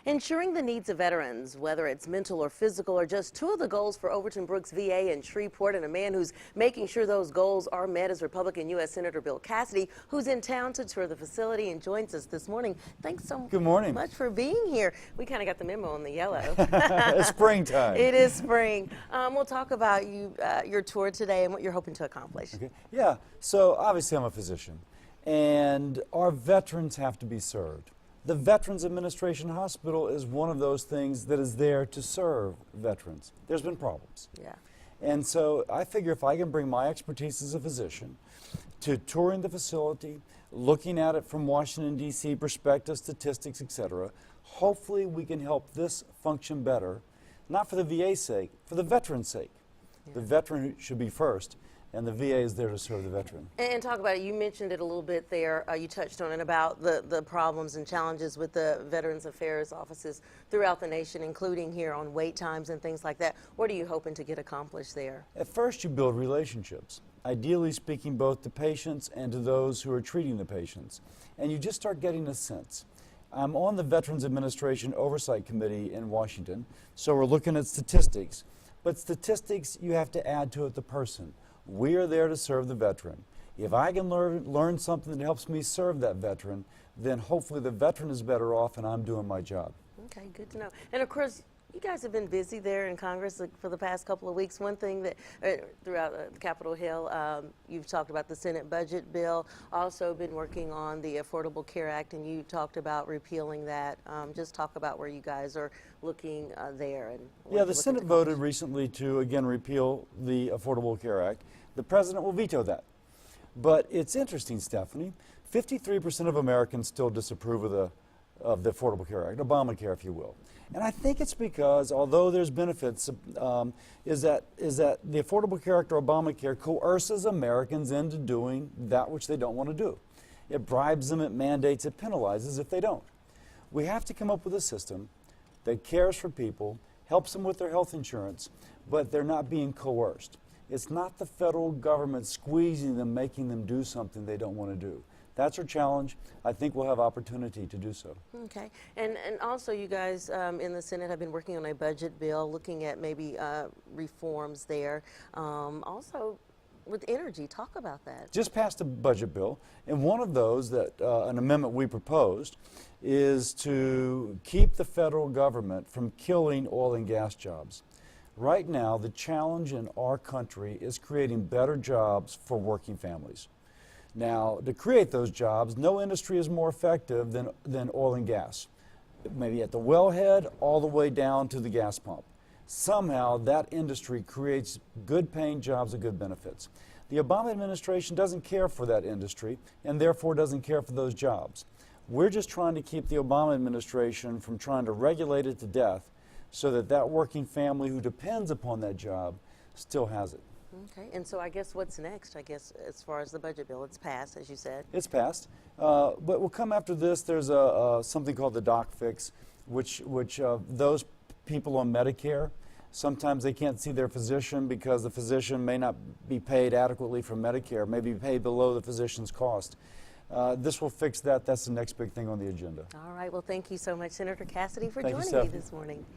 Ensuring the needs of veterans, whether it's mental or physical, are just two of the goals for Overton Brooks VA in Shreveport, and a man who's making sure those goals are met is Republican U.S. Senator Bill Cassidy, who's in town to tour the facility and joins us this morning. Thanks so Good morning. much for being here. We kind of got the memo on the yellow. It's springtime. It is spring. We'll talk about your tour today and what you're hoping to accomplish. Okay. Yeah, so obviously I'm a physician, and our veterans have to be served. The Veterans Administration Hospital is one of those things that is there to serve veterans. There's been problems. Yeah. And so I figure if I can bring my expertise as a physician to touring the facility, looking at it from Washington, D.C. perspective, statistics, etc., hopefully we can help this function better, not for the VA's sake, for the veteran's sake. Yeah. The veteran should be first, and the VA is there to serve the veteran. And talk about it. You mentioned it a little bit there. You touched on it about the problems and challenges with the Veterans Affairs offices throughout the nation, including here on wait times and things like that. What are you hoping to get accomplished there? At first, you build relationships, ideally speaking both to patients and to those who are treating the patients. And you just start getting a sense. I'm on the Veterans Administration Oversight Committee in Washington, so we're looking at statistics. But statistics, you have to add to it the person. We are there to serve the veteran. If I can learn something that helps me serve that veteran, then hopefully the veteran is better off and I'm doing my job. Okay, good to know. And of course, you guys have been busy there in Congress for the past couple of weeks. One thing that throughout Capitol Hill, you've talked about the Senate budget bill, also been working on the Affordable Care Act, and you talked about repealing that. Just talk about where you guys are looking there. And yeah, the Senate voted recently to, again, repeal the Affordable Care Act. The president will veto that. But it's interesting, Stephanie, 53% of Americans still disapprove of the Affordable Care Act, Obamacare, if you will. And I think it's because, although there's benefits, is that the Affordable Care Act or Obamacare coerces Americans into doing that which they don't want to do. It bribes them, it mandates, it penalizes if they don't. We have to come up with a system that cares for people, helps them with their health insurance, but they're not being coerced. It's not the federal government squeezing them, making them do something they don't want to do. That's our challenge. I think we'll have opportunity to do so. Okay. And also you guys in the Senate have been working on a budget bill, looking at maybe reforms there. Also with energy, talk about that. Just passed a budget bill, and one of those, that an amendment we proposed, is to keep the federal government from killing oil and gas jobs. Right now, the challenge in our country is creating better jobs for working families. Now, to create those jobs, no industry is more effective than oil and gas. Maybe at the wellhead all the way down to the gas pump. Somehow that industry creates good paying jobs and good benefits. The Obama administration doesn't care for that industry and therefore doesn't care for those jobs. We're just trying to keep the Obama administration from trying to regulate it to death so that that working family who depends upon that job still has it. Okay, and so I guess what's next, I guess, as far as the budget bill? It's passed, as you said. It's passed, but we'll come after this. There's something called the doc fix, which those people on Medicare, sometimes they can't see their physician because the physician may not be paid adequately for Medicare, may be paid below the physician's cost. This will fix that. That's the next big thing on the agenda. All right, well, thank you so much, Senator Cassidy, for joining me this morning.